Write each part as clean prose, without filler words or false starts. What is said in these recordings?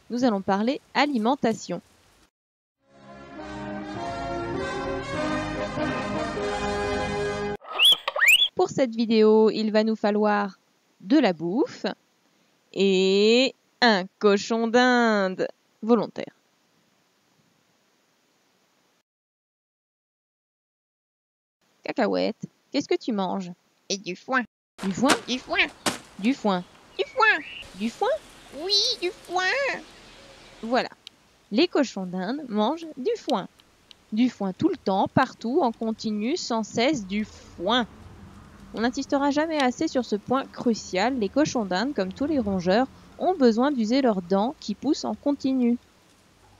nous allons parler alimentation. Pour cette vidéo, il va nous falloir de la bouffe et un cochon d'Inde volontaire. Cacahuète, qu'est-ce que tu manges? Et du foin. Du foin? Du foin. Du foin. Du foin. Du foin? Oui, du foin. Voilà. Les cochons d'Inde mangent du foin. Du foin tout le temps, partout, en continu, sans cesse, du foin. On n'insistera jamais assez sur ce point crucial. Les cochons d'Inde, comme tous les rongeurs, ont besoin d'user leurs dents qui poussent en continu.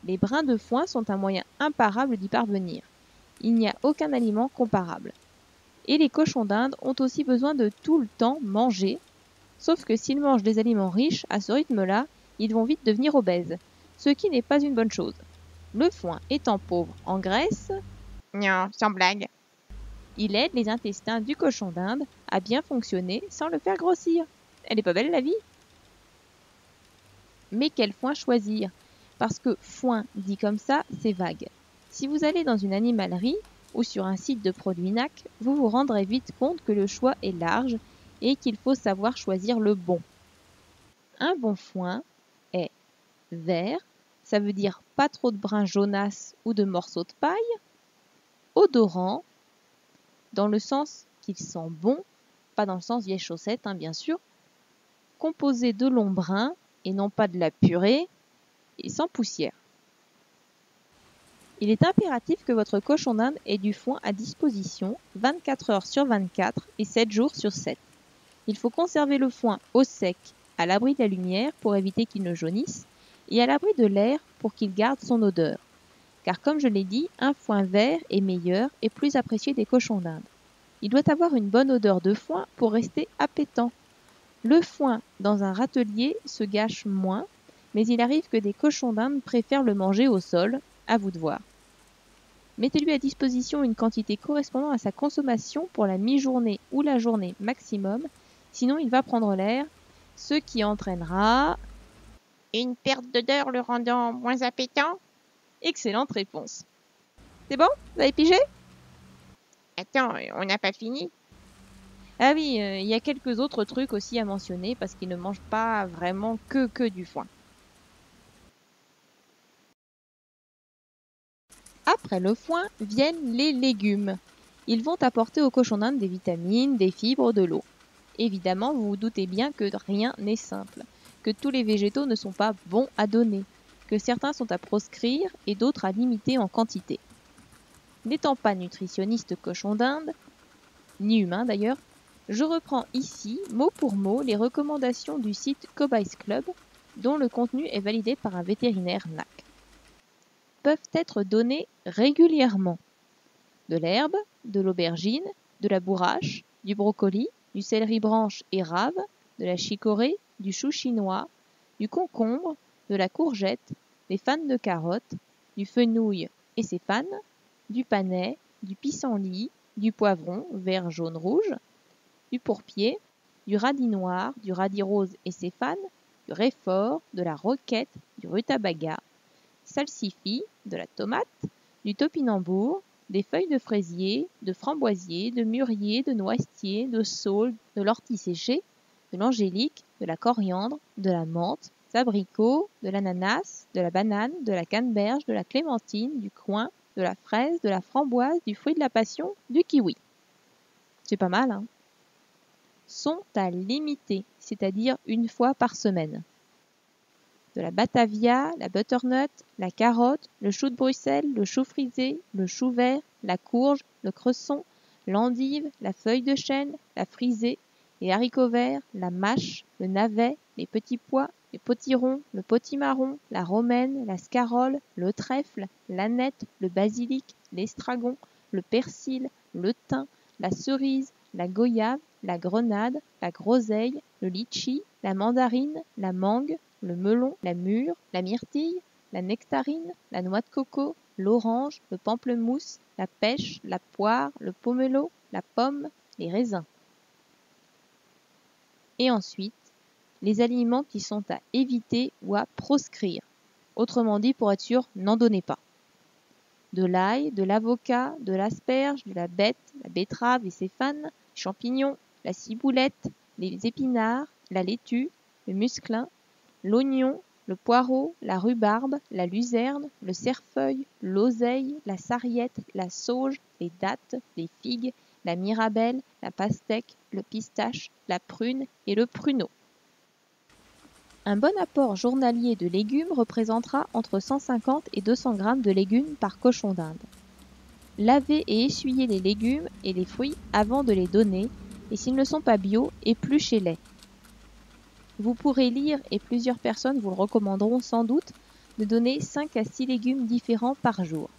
Les brins de foin sont un moyen imparable d'y parvenir. Il n'y a aucun aliment comparable. Et les cochons d'Inde ont aussi besoin de tout le temps manger, sauf que s'ils mangent des aliments riches, à ce rythme-là, ils vont vite devenir obèses, ce qui n'est pas une bonne chose. Le foin étant pauvre en graisse, Non, sans blague. il aide les intestins du cochon d'Inde à bien fonctionner sans le faire grossir. Elle est pas belle la vie? Mais quel foin choisir? Parce que foin dit comme ça, c'est vague. Si vous allez dans une animalerie ou sur un site de produits NAC, vous vous rendrez vite compte que le choix est large et qu'il faut savoir choisir le bon. Un bon foin est vert, ça veut dire pas trop de brins jaunasses ou de morceaux de paille, odorant, dans le sens qu'il sent bon, pas dans le sens vieille chaussette, bien sûr, composé de longs brins et non pas de la purée, et sans poussière. Il est impératif que votre cochon d'Inde ait du foin à disposition 24 heures sur 24 et 7 jours sur 7. Il faut conserver le foin au sec, à l'abri de la lumière pour éviter qu'il ne jaunisse, et à l'abri de l'air pour qu'il garde son odeur. Car comme je l'ai dit, un foin vert est meilleur et plus apprécié des cochons d'Inde. Il doit avoir une bonne odeur de foin pour rester appétant. Le foin dans un râtelier se gâche moins, mais il arrive que des cochons d'Inde préfèrent le manger au sol, à vous de voir. Mettez-lui à disposition une quantité correspondant à sa consommation pour la mi-journée ou la journée maximum, sinon il va prendre l'air, ce qui entraînera Une perte d'odeur le rendant moins appétant? excellente réponse. C'est bon? Vous avez pigé? Attends, on n'a pas fini? Ah oui, il y a quelques autres trucs aussi à mentionner parce qu'ils ne mangent pas vraiment que du foin. Après le foin viennent les légumes. Ils vont apporter aux cochons d'Inde des vitamines, des fibres, de l'eau. Évidemment, vous vous doutez bien que rien n'est simple, que tous les végétaux ne sont pas bons à donner, que certains sont à proscrire et d'autres à limiter en quantité. N'étant pas nutritionniste cochon d'Inde, ni humain d'ailleurs, je reprends ici, mot pour mot, les recommandations du site Cobayes Club, dont le contenu est validé par un vétérinaire NAC. Peuvent être donnés régulièrement de l'herbe, de l'aubergine, de la bourrache, du brocoli, du céleri branche et rave, de la chicorée, du chou chinois, du concombre, de la courgette, des fans de carottes, du fenouil et ses fans, du panais, du pissenlit, du poivron vert, jaune, rouge, du pourpier, du radis noir, du radis rose et ses fans, du réfort, de la roquette, du rutabaga, salsifis, de la tomate, du topinambour, des feuilles de fraisier, de framboisier, de mûrier, de noisetier, de saule, de l'ortie séchée, de l'angélique, de la coriandre, de la menthe, des abricots, de l'ananas, de la banane, de la canneberge, de la clémentine, du coing, de la fraise, de la framboise, du fruit de la passion, du kiwi. C'est pas mal, hein? Sont à limiter, c'est-à-dire une fois par semaine. De la batavia, la butternut, la carotte, le chou de Bruxelles, le chou frisé, le chou vert, la courge, le cresson, l'endive, la feuille de chêne, la frisée, les haricots verts, la mâche, le navet, les petits pois, les potirons, le potimarron, la romaine, la scarole, le trèfle, l'aneth, le basilic, l'estragon, le persil, le thym, la cerise, la goyave, la grenade, la groseille, le litchi, la mandarine, la mangue, le melon, la mûre, la myrtille, la nectarine, la noix de coco, l'orange, le pamplemousse, la pêche, la poire, le pomelo, la pomme, les raisins. Et ensuite, les aliments qui sont à éviter ou à proscrire. Autrement dit, pour être sûr, n'en donnez pas. De l'ail, de l'avocat, de l'asperge, de la betterave et ses fans, les champignons, la ciboulette, les épinards, la laitue, le musclin, l'oignon, le poireau, la rhubarbe, la luzerne, le cerfeuil, l'oseille, la sarriette, la sauge, les dattes, les figues, la mirabelle, la pastèque, le pistache, la prune et le pruneau. Un bon apport journalier de légumes représentera entre 150 et 200 g de légumes par cochon d'Inde. Lavez et essuyez les légumes et les fruits avant de les donner et s'ils ne sont pas bio, épluchez-les. Vous pourrez lire, et plusieurs personnes vous le recommanderont sans doute, de donner 5 à 6 légumes différents par jour.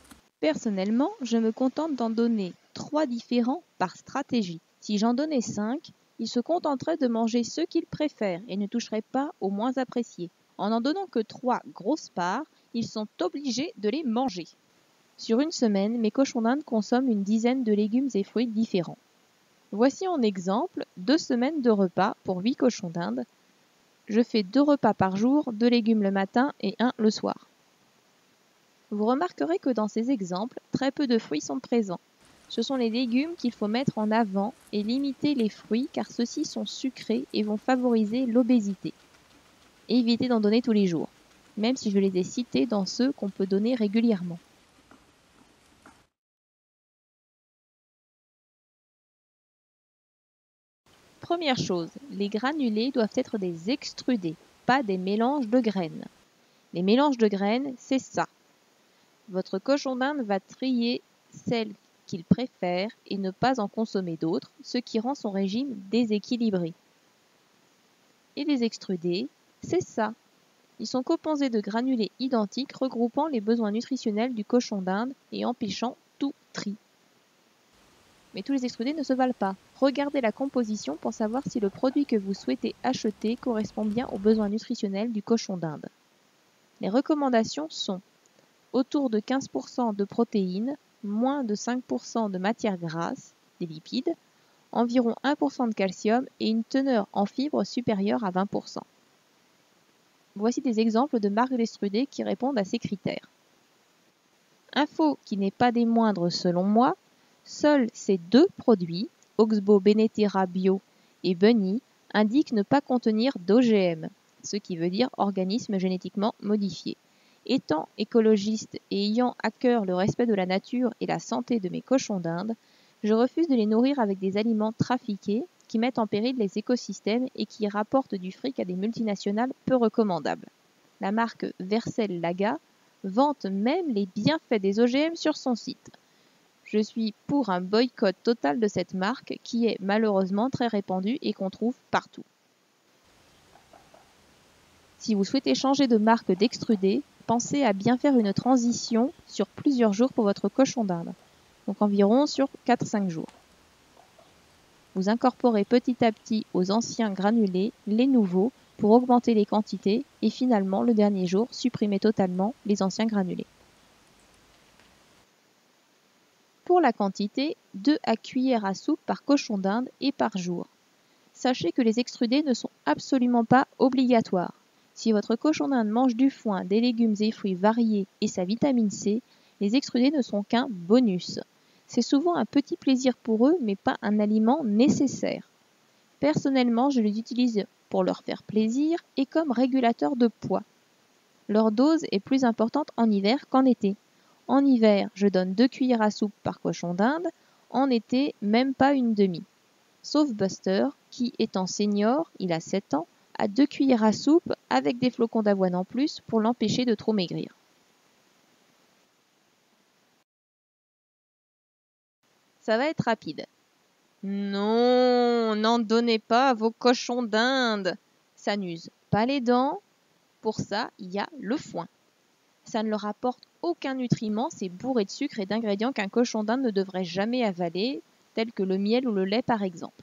Personnellement, je me contente d'en donner 3 différents par stratégie. Si j'en donnais 5, ils se contenteraient de manger ceux qu'ils préfèrent et ne toucheraient pas aux moins appréciés. En n'en donnant que 3 grosses parts, ils sont obligés de les manger. Sur une semaine, mes cochons d'Inde consomment une dizaine de légumes et fruits différents. Voici en exemple 2 semaines de repas pour 8 cochons d'Inde. Je fais 2 repas par jour, 2 légumes le matin et 1 le soir. Vous remarquerez que dans ces exemples, très peu de fruits sont présents. Ce sont les légumes qu'il faut mettre en avant et limiter les fruits car ceux-ci sont sucrés et vont favoriser l'obésité. Évitez d'en donner tous les jours, même si je les ai cités dans ceux qu'on peut donner régulièrement. Première chose, les granulés doivent être des extrudés, pas des mélanges de graines. Les mélanges de graines, c'est ça. Votre cochon d'Inde va trier celles qu'il préfère et ne pas en consommer d'autres, ce qui rend son régime déséquilibré. Et les extrudés, c'est ça. Ils sont composés de granulés identiques regroupant les besoins nutritionnels du cochon d'Inde et empêchant tout tri. Mais tous les extrudés ne se valent pas. Regardez la composition pour savoir si le produit que vous souhaitez acheter correspond bien aux besoins nutritionnels du cochon d'Inde. Les recommandations sont autour de 15% de protéines, moins de 5% de matières grasses, des lipides, environ 1% de calcium et une teneur en fibres supérieure à 20%. Voici des exemples de marques d'extrudés qui répondent à ces critères. Info qui n'est pas des moindres selon moi, seuls ces 2 produits, Oxbow Beneterra Bio et Bunny, indiquent ne pas contenir d'OGM, ce qui veut dire organismes génétiquement modifiés. Étant écologiste et ayant à cœur le respect de la nature et la santé de mes cochons d'Inde, je refuse de les nourrir avec des aliments trafiqués qui mettent en péril les écosystèmes et qui rapportent du fric à des multinationales peu recommandables. La marque Versel Laga vante même les bienfaits des OGM sur son site. Je suis pour un boycott total de cette marque qui est malheureusement très répandue et qu'on trouve partout. Si vous souhaitez changer de marque d'extrudés, pensez à bien faire une transition sur plusieurs jours pour votre cochon d'Inde, donc environ sur 4-5 jours. Vous incorporez petit à petit aux anciens granulés les nouveaux pour augmenter les quantités et finalement, le dernier jour, supprimer totalement les anciens granulés. Pour la quantité, 2 à cuillères à soupe par cochon d'Inde et par jour. Sachez que les extrudés ne sont absolument pas obligatoires. Si votre cochon d'Inde mange du foin, des légumes et fruits variés et sa vitamine C, les extrudés ne sont qu'un bonus. C'est souvent un petit plaisir pour eux, mais pas un aliment nécessaire. Personnellement, je les utilise pour leur faire plaisir et comme régulateur de poids. Leur dose est plus importante en hiver qu'en été. En hiver, je donne 2 cuillères à soupe par cochon d'Inde, en été, même pas une demi. Sauf Buster, qui étant senior, il a 7 ans, a 2 cuillères à soupe avec des flocons d'avoine en plus pour l'empêcher de trop maigrir. Ça va être rapide. Non, n'en donnez pas à vos cochons d'Inde. Ça n'use pas les dents. Pour ça, il y a le foin. Ça ne leur apporte aucun nutriment, c'est bourré de sucre et d'ingrédients qu'un cochon d'Inde ne devrait jamais avaler, tels que le miel ou le lait par exemple.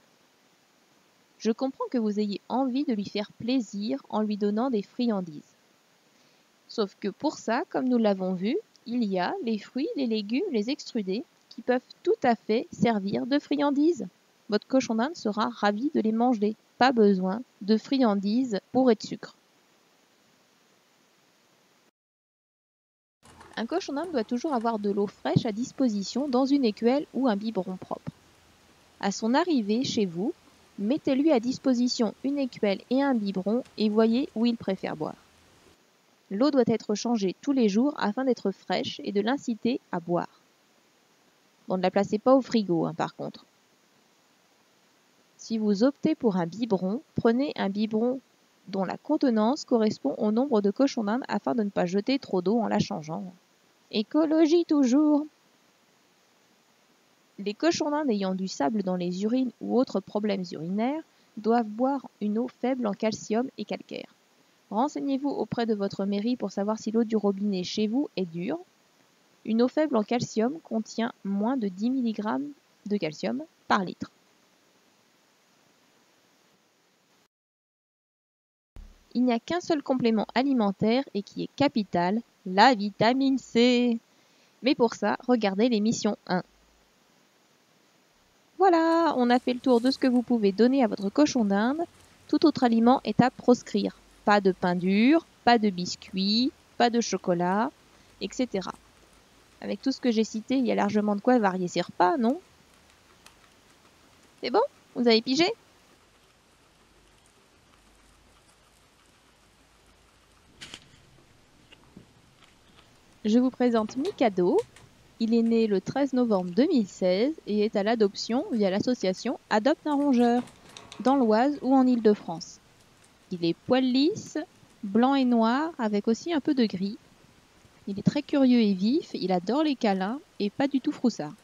Je comprends que vous ayez envie de lui faire plaisir en lui donnant des friandises. Sauf que pour ça, comme nous l'avons vu, il y a les fruits, les légumes, les extrudés qui peuvent tout à fait servir de friandises. Votre cochon d'Inde sera ravi de les manger. Pas besoin de friandises bourrées de sucre. Un cochon d'Inde doit toujours avoir de l'eau fraîche à disposition dans une écuelle ou un biberon propre. À son arrivée chez vous, mettez-lui à disposition une écuelle et un biberon et voyez où il préfère boire. L'eau doit être changée tous les jours afin d'être fraîche et de l'inciter à boire. Bon, ne la placez pas au frigo, par contre. Si vous optez pour un biberon, prenez un biberon dont la contenance correspond au nombre de cochons d'Inde afin de ne pas jeter trop d'eau en la changeant. Écologie toujours! Les cochons d'Inde ayant du sable dans les urines ou autres problèmes urinaires doivent boire une eau faible en calcium et calcaire. Renseignez-vous auprès de votre mairie pour savoir si l'eau du robinet chez vous est dure. Une eau faible en calcium contient moins de 10 mg de calcium par litre. Il n'y a qu'un seul complément alimentaire et qui est capital, la vitamine C. Mais pour ça, regardez l'émission 1. Voilà, on a fait le tour de ce que vous pouvez donner à votre cochon d'Inde. Tout autre aliment est à proscrire. Pas de pain dur, pas de biscuits, pas de chocolat, etc. Avec tout ce que j'ai cité, il y a largement de quoi varier ses repas, non? C'est bon? Vous avez pigé? Je vous présente Mikado. Il est né le 13 novembre 2016 et est à l'adoption via l'association Adopte un rongeur, dans l'Oise ou en Île-de-France. Il est poil lisse, blanc et noir, avec aussi un peu de gris. Il est très curieux et vif, il adore les câlins et pas du tout froussard.